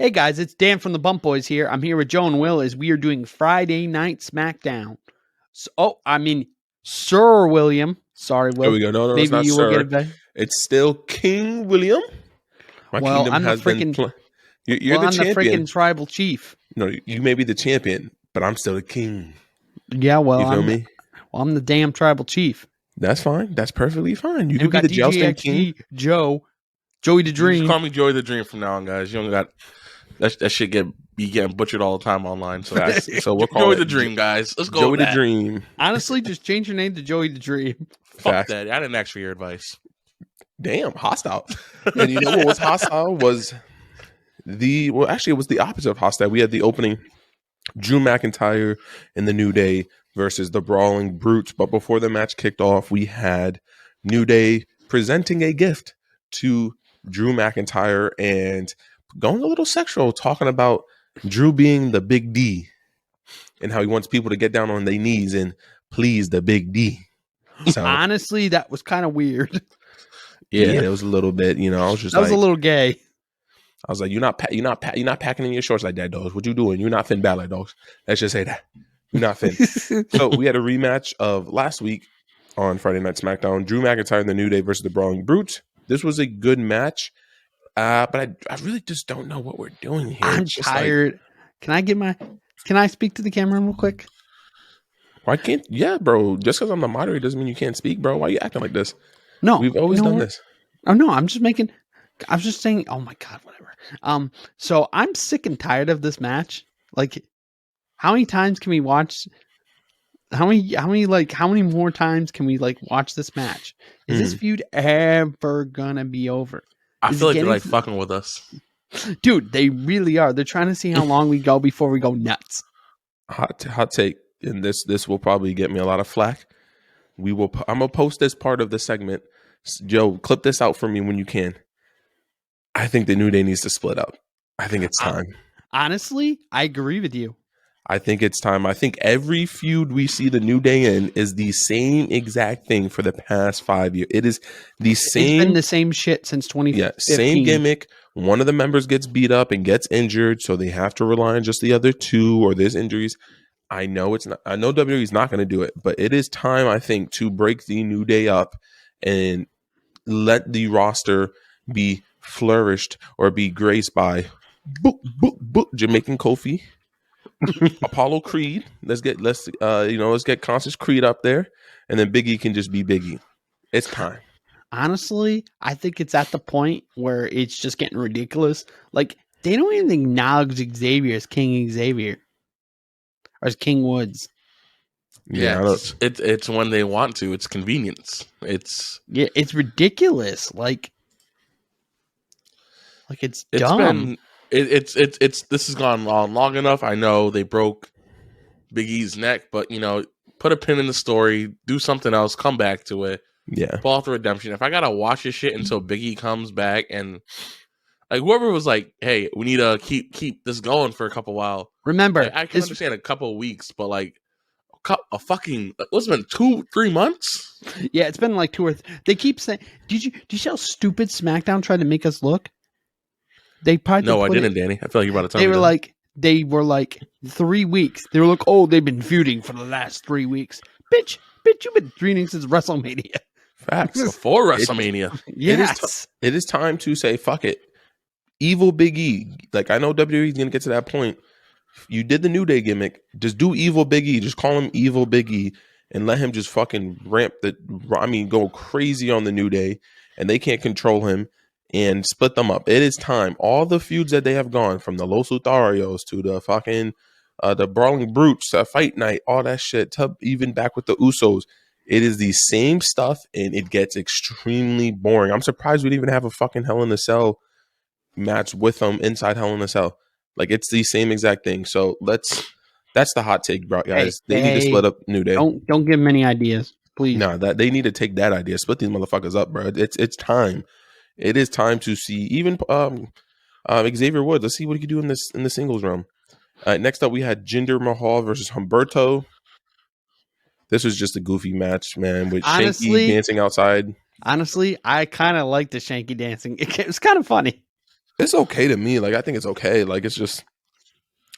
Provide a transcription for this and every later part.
Hey guys, it's Dan from the Bump Boys here. I'm here with Joe and Will as we are doing Friday Night Smackdown. Sir William. Sorry, Will. There we go. No, Maybe it's not you Sir. will get it back. It's still King William. My Well, kingdom I'm has the freaking. been. You're the I'm champion. the freaking tribal chief. No, you may be the champion, but I'm still the king. Yeah, well, You feel me? I'm the damn tribal chief. That's fine. That's perfully fine. You And can be the jousting king. Joey the Dream. You just call me Joey the Dream from now on, guys. You don't got that shit be getting butchered all the time online. So we'll call Joey it the Dream, guys. Let's go. Joey with the that. Dream. Honestly, just change your name to Joey the Dream. Fuck that. I didn't ask for your advice. Damn, hostile. And you know what was hostile was it was the opposite of hostile. We had the opening, Drew McIntyre and the New Day versus the Brawling Brute. But before the match kicked off, we had New Day presenting a gift to Drew McIntyre and going a little sexual, talking about Drew being the big D and how he wants people to get down on their knees and please the big D. So, honestly, that was kind of weird. Yeah, it was a little bit. I was just that was a little gay. I was like, you're not packing in your shorts like that, dogs. What you doing? You're not Finn Balor, dogs. Let's just say that you're not Finn. So we had a rematch of last week on Friday Night SmackDown. Drew McIntyre and the New Day versus the Brawling Brute. This was a good match, but I really just don't know what we're doing here. I'm tired. Can I speak to the camera real quick? Why can't? Yeah, bro. Just because I'm the moderator doesn't mean you can't speak, bro. Why are you acting like this? No, we've always done this. Oh no, I was just saying. Oh my god, whatever. So I'm sick and tired of this match. Like, how many times can we watch? How many more times can we watch this match? Is this feud ever gonna be over? I feel like they're fucking with us, dude. They really are. They're trying to see how long we go before we go nuts. Hot take, and this will probably get me a lot of flack. I'm gonna post this part of the segment. Joe, clip this out for me when you can. I think the New Day needs to split up. I think it's time. Honestly, I agree with you. I think it's time. I think every feud we see the New Day in is the same exact thing for the past 5 years. It is the same. It's been the same shit since 2015. Yeah, same gimmick. One of the members gets beat up and gets injured, so they have to rely on just the other two, or there's injuries. I know WWE's not going to do it, but it is time, I think, to break the New Day up and let the roster be flourished or be graced by Jamaican Kofi, Apollo Creed. Let's get Constance Creed up there, and then Big E can just be Big E. It's time. Honestly, I think it's at the point where it's just getting ridiculous. Like, they don't even acknowledge Xavier as King Xavier or as King Woods. Yeah, it's when they want to. It's convenience. It's ridiculous. Like it's dumb. This has gone on long enough. I know they broke Big E's neck, but put a pin in the story, do something else, come back to it. Yeah, pull off the redemption. If I gotta watch this shit until Big E comes back, and whoever was like, "Hey, we need to keep this going for a couple while." Remember, I can understand a couple of weeks, but a fucking what's it been 2-3 months? Yeah, it's been 2 or they keep saying. Did you see how stupid SmackDown tried to make us look? They probably no, I didn't, Danny. I feel like you're about to tell me. They were 3 weeks. They were like, oh, they've been feuding for the last 3 weeks. Bitch, you've been feuding since WrestleMania. Facts. Before WrestleMania. Yes. It is time to say, fuck it. Evil Big E. I know WWE's going to get to that point. You did the New Day gimmick. Just do Evil Big E. Just call him Evil Big E and let him just fucking go crazy on the New Day, and they can't control him, and split them up. It is time. All the feuds that they have gone, from the Los Utharios to the fucking the Brawling Brutes, Fight Night, all that shit, to even back with the Usos. It is the same stuff, and it gets extremely boring. I'm surprised we didn't even have a fucking Hell in a Cell match with them inside Hell in a Cell. It's the same exact thing. So that's the hot take, bro, guys. They need to split up New Day. Don't give them any ideas, please. No, that they need to take that idea. Split these motherfuckers up, bro. It's time. It is time to see even Xavier Woods. Let's see what he can do in the singles realm. Next up, we had Jinder Mahal versus Humberto. This was just a goofy match, man, with Shanky dancing outside. Honestly, I kind of like the Shanky dancing. It was kind of funny. It's okay to me. Like I think it's okay. Like it's just,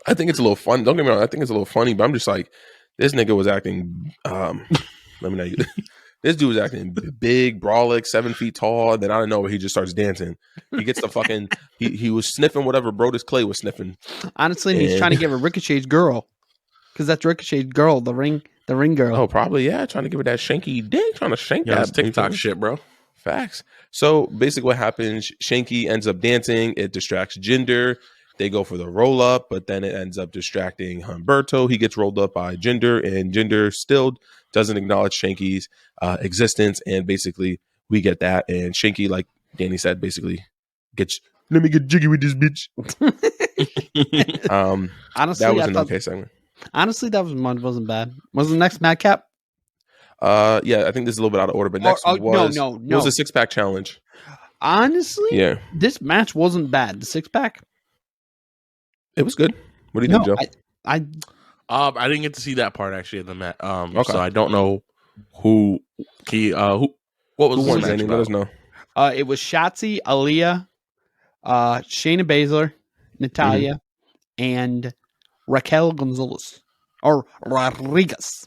I think it's a little fun. Don't get me wrong. I think it's a little funny, but I'm just like, this nigga was acting. Let me know you. This dude was acting big, brolic, 7 feet tall. Then out of nowhere, he just starts dancing. He gets the fucking. He was sniffing whatever Brodus Clay was sniffing. Honestly, he's trying to give a Ricochet's girl, because that's Ricochet's girl, the ring girl. Oh, probably yeah. Trying to give it that shanky dick. Trying to shank Yeah, that that's TikTok shit, bro. Facts. So basically, what happens? Shanky ends up dancing. It distracts Jinder. They go for the roll up, but then it ends up distracting Humberto. He gets rolled up by Jinder, and Jinder still doesn't acknowledge Shanky's existence. And basically, we get that. And Shanky, like Danny said, basically gets, let me get jiggy with this bitch. Honestly, that was an okay segment. Honestly, that wasn't bad. Was the next Madcap? Yeah, I think this is a little bit out of order, but next was no. was a 6-pack challenge. Honestly, Yeah, this match wasn't bad. The 6-pack, it was good. What do you think, Joe? I didn't get to see that part actually in the match. Okay. So I don't know who what was who the won, match Danny? Let about? us know. it was Shotzi, Aaliyah, Shayna Baszler, Natalia, and Raquel Gonzalez or Rodriguez.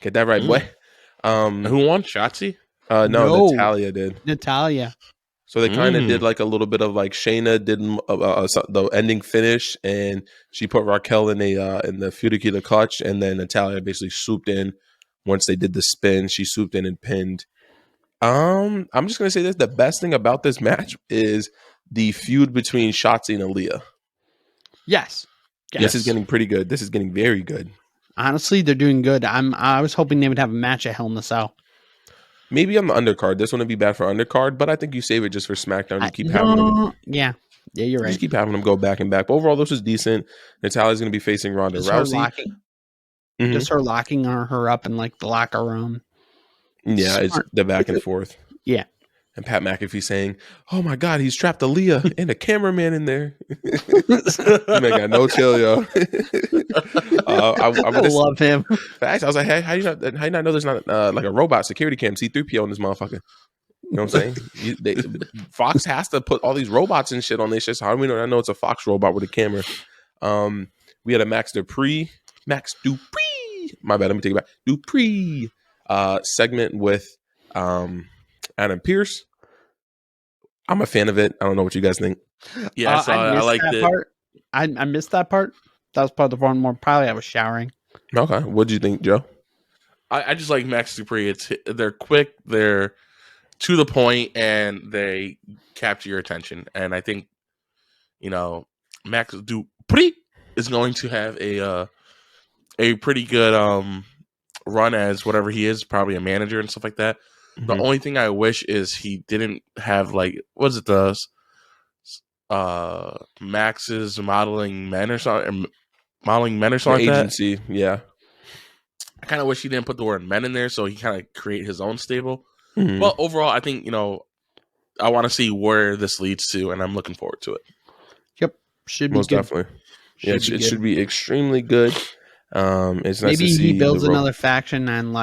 Get that right, boy. Who won? Shotzi? No, No. Natalia did. Natalia. So they kind of did like a little bit of like Shayna did the ending finish, and she put Raquel in the funicular clutch, and then Natalia basically swooped in once they did the spin. She swooped in and pinned. I'm just gonna say this: the best thing about this match is the feud between Shotzi and Aaliyah. Yes. This is getting pretty good. This is getting very good. Honestly, they're doing good. I was hoping they would have a match at Hell in the Cell. Maybe on the undercard. This wouldn't be bad for undercard, but I think you save it just for SmackDown. You keep having them. Yeah, you're right. Just keep having them go back and back. But overall, this was decent. Natalia's going to be facing Ronda Rousey. Just her locking her up in like the locker room. Yeah, it's the back and forth. Yeah. And Pat McAfee saying, "Oh my God, he's trapped Aaliyah and a cameraman in there." Man got no chill, yo. I love him. Facts. I was like, "Hey, how you not know there's not like a robot security cam C-3PO in this motherfucker?" You know what I'm saying? Fox has to put all these robots and shit on this shit. So how do we know? I know it's a Fox robot with a camera. We had a Max Dupree. My bad. Let me take it back. Dupree segment with Adam Pearce. I'm a fan of it. I don't know what you guys think. Yeah, I liked it. Part. I missed that part. That was part of the one more. Probably I was showering. Okay. What did you think, Joe? I just like Max Dupree. They're quick, they're to the point, and they capture your attention. And I think, Max Dupree is going to have a pretty good run as whatever he is, probably a manager and stuff like that. Mm-hmm. The only thing I wish is he didn't have Max's modeling men or something like agency, that. Yeah. I kind of wish he didn't put the word men in there, so he kind of create his own stable. Mm-hmm. But overall, I think I want to see where this leads to, and I'm looking forward to it. Yep, should be most good. Definitely. It should be extremely good. It's nice maybe to see he builds another faction, and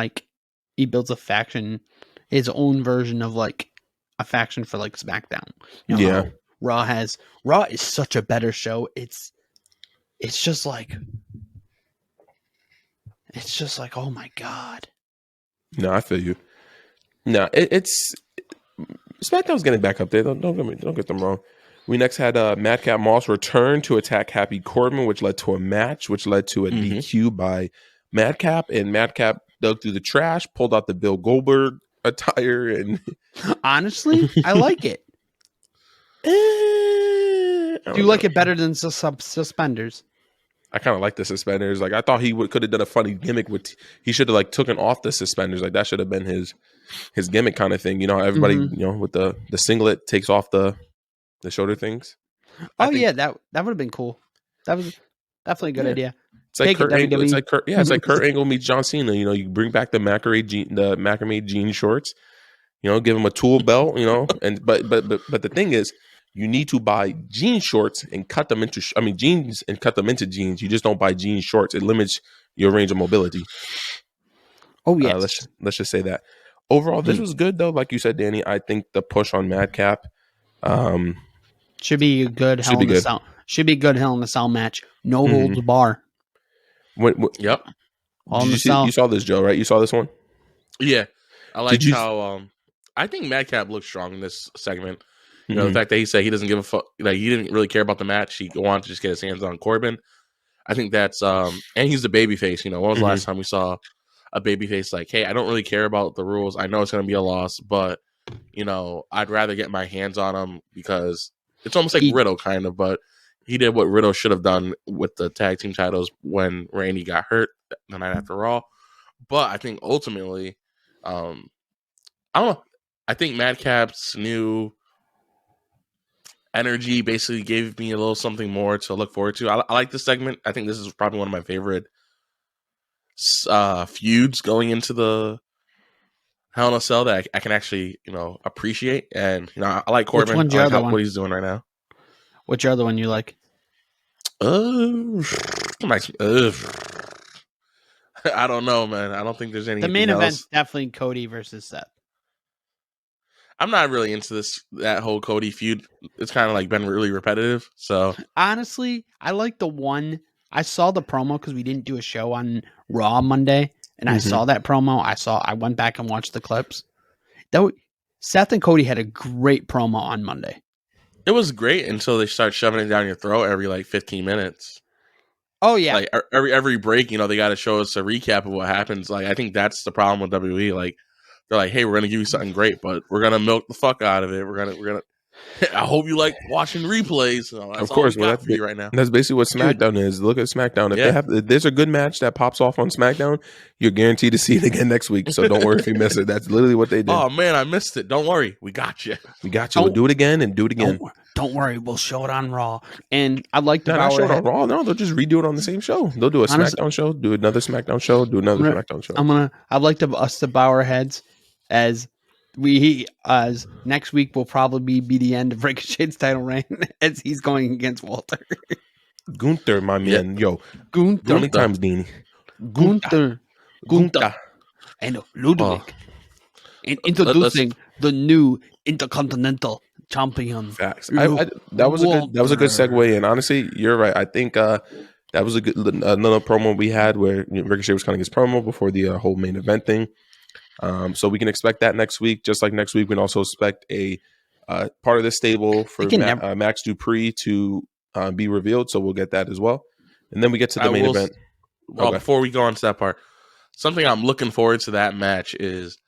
he builds a faction, his own version of a faction for SmackDown. Yeah, Raw is such a better show. It's just like oh my God. No, I feel you. No, it's SmackDown's getting back up there. Don't get them wrong. We next had Madcap Moss return to attack Happy Corbin, which led to a match, which led to a DQ by Madcap, and Madcap dug through the trash, pulled out the Bill Goldberg attire, and honestly, I like it. Do you like it better than suspenders? I kind of like the suspenders. I thought he could have done a funny gimmick with. He should have taken off the suspenders. That should have been his gimmick kind of thing. Everybody with the singlet takes off the shoulder things. Yeah, that would have been cool. That was definitely a good idea. It's like Kurt Angle. It's like Kurt Angle meets John Cena. You bring back the macrame jean shorts. Give him a tool belt. And but the thing is, you need to buy jean shorts and cut them into jeans and cut them into jeans. You just don't buy jean shorts. It limits your range of mobility. Oh yes. Let's just say that. Overall, this was good though. Like you said, Danny, I think the push on Madcap Should be a good Hell in a Cell. Should be a good Hell in a Cell match. No holds bar. Yep. You saw this, Joe, right? You saw this one? Yeah. I like how I think Madcap looked strong in this segment. You know, the fact that he said he doesn't give a fuck, like he didn't really care about the match. He wanted to just get his hands on Corbin. I think that's and he's the babyface. You know, when was the last time we saw a babyface like, hey, I don't really care about the rules. I know it's going to be a loss, but you know, I'd rather get my hands on him because it's almost like Riddle kind of, but he did what Riddle should have done with the tag team titles when Randy got hurt the night after Raw. But I think ultimately, I don't know. I think Madcap's new energy basically gave me a little something more to look forward to. I like this segment. I think this is probably one of my favorite feuds going into the Hell in a Cell that I can actually, you know, appreciate. And, you know, I like Corbin. I like what he's doing right now. What's your other one you like? I don't know, man. I don't think there's anything. The main else. event's definitely Cody versus Seth. I'm not really into that whole Cody feud. It's kind of like been really repetitive. So honestly, I like the one. I saw the promo because we didn't do a show on Raw Monday, and I saw that promo. I went back and watched the clips. Seth and Cody had a great promo on Monday. It was great until they start shoving it down your throat every like 15 minutes. Oh yeah, like every break, you know, they got to show us a recap of what happens. Like I think that's the problem with WWE. Like they're like, hey, we're gonna give you something great, but we're gonna milk the fuck out of it. We're gonna. I hope you like watching replays. So of course, that's for you right now. That's basically what SmackDown is. Look at SmackDown. If there's a good match that pops off on SmackDown, you're guaranteed to see it again next week. So don't worry if you miss it. That's literally what they did. Oh man, I missed it. Don't worry, we got you. We got you. We'll do it again and do it again. Don't worry, we'll show it on Raw. And I'd like to not show it on Raw. No, they'll just redo it on the same show. They'll do a SmackDown show, do another SmackDown show, do another SmackDown show. I'd like us to bow our heads as next week will probably be the end of Ricochet's title reign as he's going against Walter. Gunther, my man. Yo. Gunther. How many times, Deanie? Gunther. And Ludwig. And introducing the new Intercontinental Champion. Facts. That was a good segue, and honestly, you're right. I think that was a good another promo we had where Ricochet was cutting his promo before the whole main event thing. So we can expect that next week. Just like next week, we can also expect a part of the stable for Max Dupree to be revealed. So we'll get that as well, and then we get to the main event. Well, before we go on to that part, something I'm looking forward to that match is,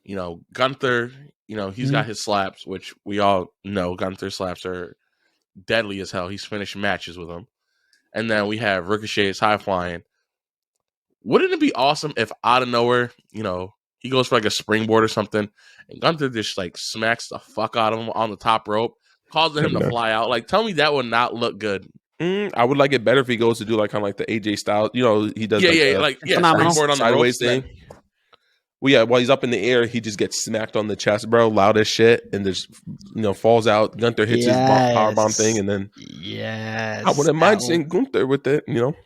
you know, Gunther. You know, he's got his slaps, which we all know Gunther slaps are deadly as hell. He's finished matches with them. And then we have Ricochet's high flying. Wouldn't it be awesome if out of nowhere, you know, he goes for like a springboard or something, and Gunther just like smacks the fuck out of him on the top rope, causing him to fly out? Like, tell me that would not look good. I would like it better if he goes to do like kind of like the AJ style. You know, he does springboard on the sideways thing. Well, yeah, while he's up in the air, he just gets smacked on the chest, bro, loud as shit, and just, you know, falls out. Gunther hits his powerbomb thing, and then I wouldn't mind seeing Gunther with it, you know.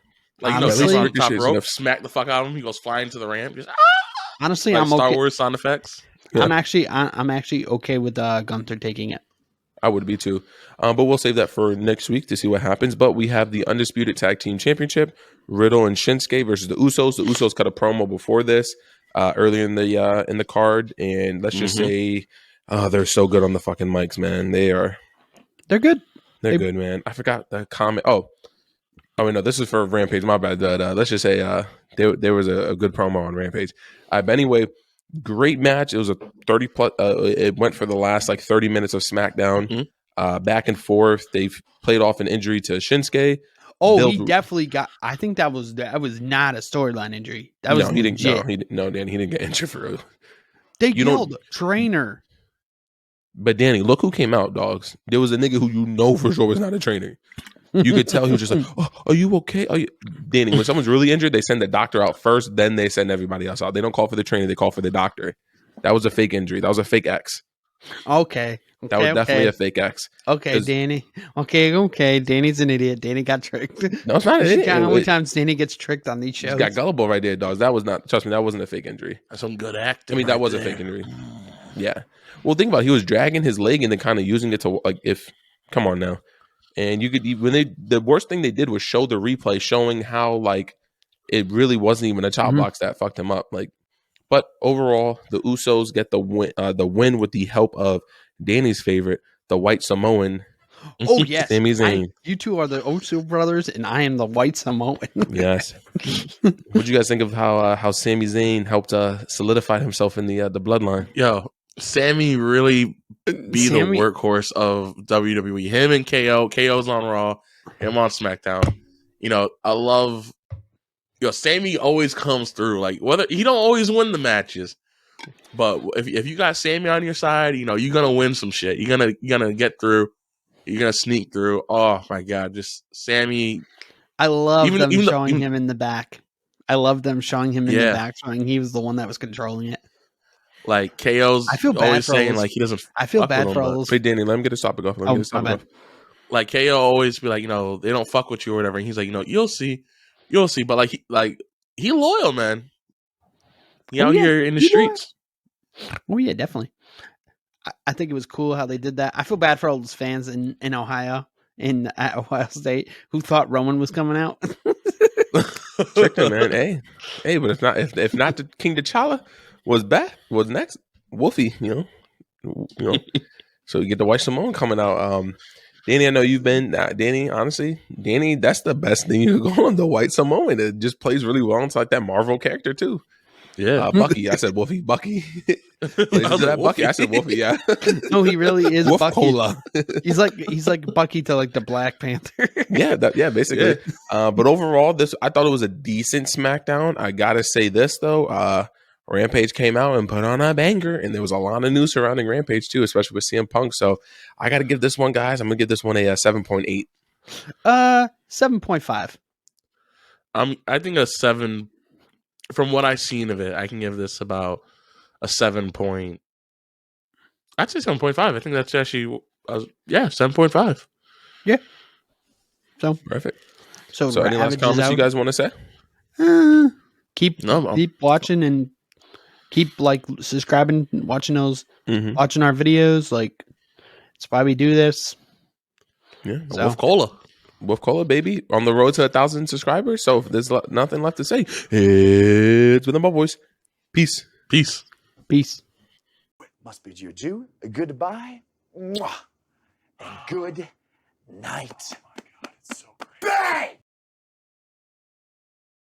Like, honestly, you know, on top rope, smack the fuck out of him. He goes flying to the ramp. Just, honestly, like I'm Star okay. Wars sound effects. Yeah. I'm actually okay with Gunther taking it. I would be too, but we'll save that for next week to see what happens. But we have the Undisputed Tag Team Championship: Riddle and Shinsuke versus the Usos. The Usos cut a promo before this. Earlier in the card, and let's just say they're so good on the fucking mics, man. They're good. They're good, man. I forgot the comment. Oh wait, no, this is for Rampage. My bad. Let's just say there was a good promo on Rampage. But anyway, great match. It was a 30 plus. It went for the last like 30 minutes of SmackDown. Back and forth. They've played off an injury to Shinsuke. Oh, he definitely got. I think that was not a storyline injury. That was legit. Danny, he didn't get injured for real. They yelled trainer. But Danny, look who came out, dogs. There was a nigga who you know for sure was not a trainer. You could tell he was just like, "Oh, are you okay?" Danny, when someone's really injured, they send the doctor out first, then they send everybody else out. They don't call for the trainer; they call for the doctor. That was a fake injury. That was a fake X. Okay. That was definitely a fake X. Okay, Danny. Okay. Danny's an idiot. Danny got tricked. No, it's not an idiot. How many times Danny gets tricked on these shows? He got gullible right there, dogs. That was not. Trust me, that wasn't a fake injury. That's some good acting. I mean, that was a fake injury. Yeah. Well, think about it. He was dragging his leg and then kind of using it to like if Come on now. And the worst thing they did was show the replay showing how like it really wasn't even a chop blocks that fucked him up. Like, but overall, the Usos get the win with the help of Danny's favorite, the White Samoan. Oh yes, Sami Zayn. You two are the Uso brothers, and I am the White Samoan. Yes. What'd you guys think of how Sami Zayn helped solidify himself in the bloodline? Yo, Sammy really be the workhorse of WWE. Him and KO. KO's on Raw. Him on SmackDown. You know, I love. Yo, Sammy always comes through. Like whether he don't always win the matches, but if you got Sammy on your side, you know you're gonna win some shit. You're gonna get through. You're gonna sneak through. Oh my god, just Sammy. I love them showing him in the back. I love them showing him in the back, showing he was the one that was controlling it. Like KO's I feel bad always for saying those, like he doesn't. I feel bad for all those. Hey Danny, let me get a topic off. Like KO always be like, you know, they don't fuck with you or whatever. And he's like, you know, you'll see. But he loyal, man. He out here in the streets. Oh yeah, definitely. I think it was cool how they did that. I feel bad for all those fans in Ohio, at Ohio State, who thought Roman was coming out. Check that, man. Hey, but if not the King T'Challa was next, Wolfie, you know. So you get the White Samoan coming out. Danny, I know you've been Danny. Honestly, Danny, that's the best thing you could go on, the White Samoan. It just plays really well. It's like that Marvel character too. Yeah, Bucky. I said Wolfie. Bucky. Bucky. I said Wolfie. Yeah. No, he really is Wolf Bucky. Cola. he's like Bucky to like the Black Panther. Basically. Yeah. But overall, I thought it was a decent SmackDown. I gotta say this though. Rampage came out and put on a banger, and there was a lot of news surrounding Rampage too, especially with CM Punk. So I got to give this one, guys. I'm gonna give this one a 7.8. 7.5. I think a 7. From what I've seen of it, I can give this about a 7 point. I'd say 7.5. I think that's actually 7.5. Yeah. So perfect. So any last comments you guys want to say? Keep watching and keep subscribing, watching watching our videos. Like, it's why we do this. Yeah. So. Wolf Cola, baby, on the road to 1,000 subscribers. So if there's nothing left to say, it's been the Ball Boys. Peace. Must bid you adieu, a goodbye, and good night. Oh my God, it's so great. Bang!